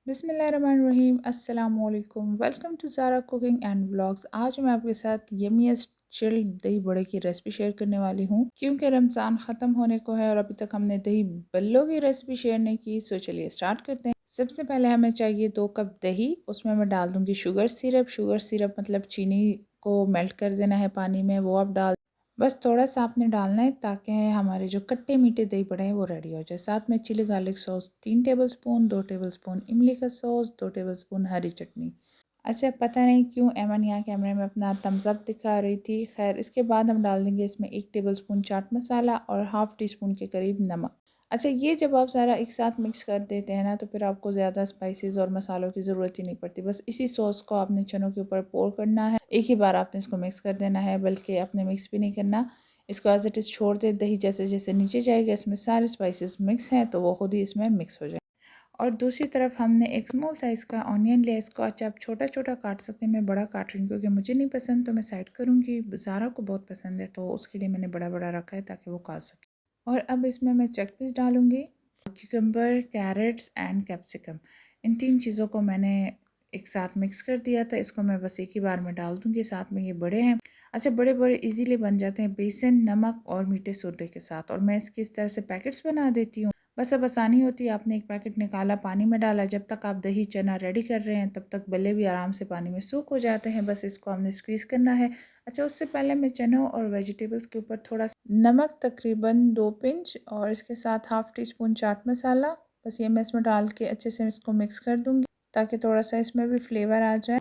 बिस्मिल्लाहिर्रहमानिर्रहीम अस्सलाम वालेकुम welcome to Zara cooking and vlogs. आज मैं आपके साथ यमीएस्ट चिल्ड दही बड़े की रेसिपी शेयर करने वाली हूँ क्योंकि रमज़ान ख़त्म होने को है और अभी तक हमने दही बल्लों की रेसिपी शेयर नहीं की। सो चलिए स्टार्ट करते हैं। सबसे पहले हमें चाहिए 2 कप दही। उसमें मैं डाल दूँगी शुगर सिरप मतलब चीनी को मेल्ट कर देना है पानी में, वो आप डाल बस थोड़ा सा आपने डालना है ताकि हमारे जो खट्टे मीठे दही बड़े हैं वो रेडी हो जाए। साथ में chilli garlic sauce 3 tablespoon, 2 tablespoon इमली का सॉस, 2 टेबलस्पून हरी चटनी। अच्छा, पता नहीं क्यों एमन यहाँ कैमरे में अपना थम्स अप दिखा रही थी। खैर, इसके बाद हम डाल देंगे इसमें 1 टेबलस्पून चाट मसाला और हाफ़ टी स्पून के करीब नमक। अच्छा, ये जब आप सारा एक साथ मिक्स कर देते हैं ना तो फिर आपको ज़्यादा स्पाइसेस और मसालों की ज़रूरत ही नहीं पड़ती। बस इसी सॉस को आपने चनों के ऊपर पोर करना है। एक ही बार आपने इसको मिक्स कर देना है, बल्कि आपने मिक्स भी नहीं करना। इसको एज़ इट इज़ छोड़ दे। दही जैसे जैसे नीचे जाएगा इसमें सारे स्पाइसेस मिक्स हैं तो वो खुद ही इसमें मिक्स हो जाए। और दूसरी तरफ हमने एक स्मॉल साइज़ का ऑनियन लिया। इसको अच्छा आप छोटा छोटा काट सकते हैं, मैं बड़ा काट रही हूँ क्योंकि मुझे नहीं पसंद तो मैं साइड करूँगी। ज़ारा को बहुत पसंद है तो उसके लिए मैंने बड़ा बड़ा रखा है ताकि वो खा सके। और अब इसमें मैं चिकपीस डालूँगी, क्यूकम्बर, कैरेट्स एंड कैप्सिकम। इन 3 चीज़ों को मैंने एक साथ मिक्स कर दिया था। इसको मैं बस एक ही बार में डाल दूँगी। साथ में ये बड़े हैं। अच्छा, बड़े बड़े इजीली बन जाते हैं बेसन, नमक और मीठे सोडे के साथ। और मैं इसकी इस तरह से पैकेट्स बना देती हूँ। बस अब आसानी होती है, आपने एक पैकेट निकाला, पानी में डाला। जब तक आप दही चना रेडी कर रहे हैं तब तक बल्ले भी आराम से पानी में सूख हो जाते हैं। बस इसको हमने स्क्वीज़ करना है। अच्छा, उससे पहले मैं चनों और वेजिटेबल्स के ऊपर थोड़ा सा नमक तकरीबन 2 पिंच और इसके साथ half tea spoon chaat masala, बस ये मैं इसमें डाल के अच्छे से इसको मिक्स कर दूँगी ताकि थोड़ा सा इसमें भी फ्लेवर आ जाए।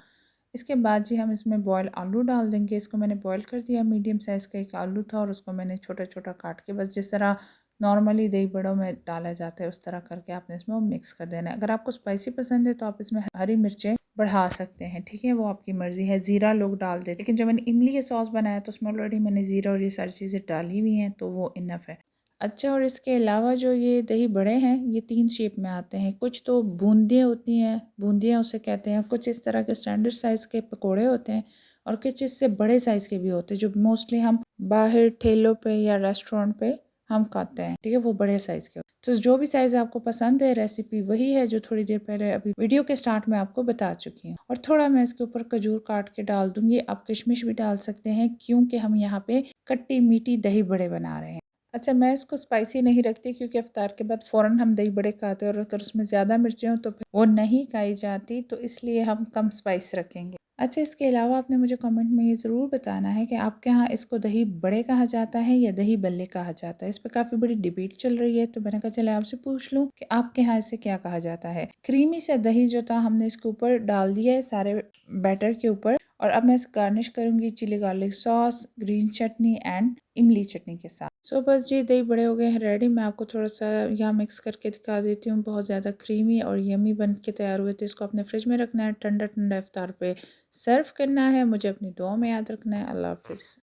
इसके बाद जी हम इसमें बॉयल आलू डाल देंगे। इसको मैंने बॉयल कर दिया। मीडियम साइज़ का एक आलू था और उसको मैंने छोटा छोटा काट के बस जिस तरह नॉर्मली दही बड़ों में डाला जाता है उस तरह करके आपने इसमें वो मिक्स कर देना है। अगर आपको स्पाइसी पसंद है तो आप इसमें हरी मिर्चें बढ़ा सकते हैं, ठीक है, वो आपकी मर्ज़ी है। ज़ीरा लोग डाल देते, लेकिन जब मैंने इमली का सॉस बनाया तो उसमें ऑलरेडी मैंने ज़ीरा और ये सारी चीज़ें डाली हुई हैं तो वो इनफ है। अच्छा, और इसके अलावा जो ये दही बड़े हैं ये 3 शेप में आते हैं। कुछ तो बूंदियाँ होती हैं, बूंदियाँ उसे कहते हैं। कुछ इस तरह के स्टैंडर्ड साइज़ के पकोड़े होते हैं और कुछ इससे बड़े साइज़ के भी होते हैं जो मोस्टली हम बाहर ठेलों पे या रेस्टोरेंट पे हम खाते हैं, ठीक है, वो बड़े साइज़ के। तो जो भी साइज़ आपको पसंद है रेसिपी वही है जो थोड़ी देर पहले अभी वीडियो के स्टार्ट में आपको बता चुकी हूँ। और थोड़ा मैं इसके ऊपर खजूर काट के डाल दूँगी। आप किशमिश भी डाल सकते हैं क्योंकि हम यहाँ पे खट्टी मीठी दही बड़े बना रहे हैं। अच्छा, मैं इसको स्पाइसी नहीं रखती क्योंकि इफ्तार के बाद फ़ौरन हम दही बड़े खाते हैं और अगर उसमें ज़्यादा मिर्चें हों तो फिर वो नहीं खाई जाती, तो इसलिए हम कम स्पाइस रखेंगे। अच्छा, इसके अलावा आपने मुझे कमेंट में ये ज़रूर बताना है कि आपके यहाँ इसको दही बड़े कहा जाता है या दही बल्ले कहा जाता है। इस पे काफ़ी बड़ी डिबेट चल रही है तो मैंने कहा चले आपसे पूछ लूँ कि आपके यहाँ इसे क्या कहा जाता है। क्रीमी से दही जो था हमने इसके ऊपर डाल दिया है सारे बैटर के ऊपर। और अब मैं इसे गार्निश करूँगी चिली गार्लिक सॉस, ग्रीन चटनी एंड इमली चटनी के साथ। सो बस जी दही बड़े हो गए हैं रेडी। मैं आपको थोड़ा सा यहाँ मिक्स करके दिखा देती हूँ। बहुत ज़्यादा क्रीमी और यमी बन के तैयार हुए थे। इसको अपने फ्रिज में रखना है, ठंडा ठंडा इफ्तार पे सर्व करना है। मुझे अपनी दुआ में याद रखना है। अल्लाह हाफ़िज़।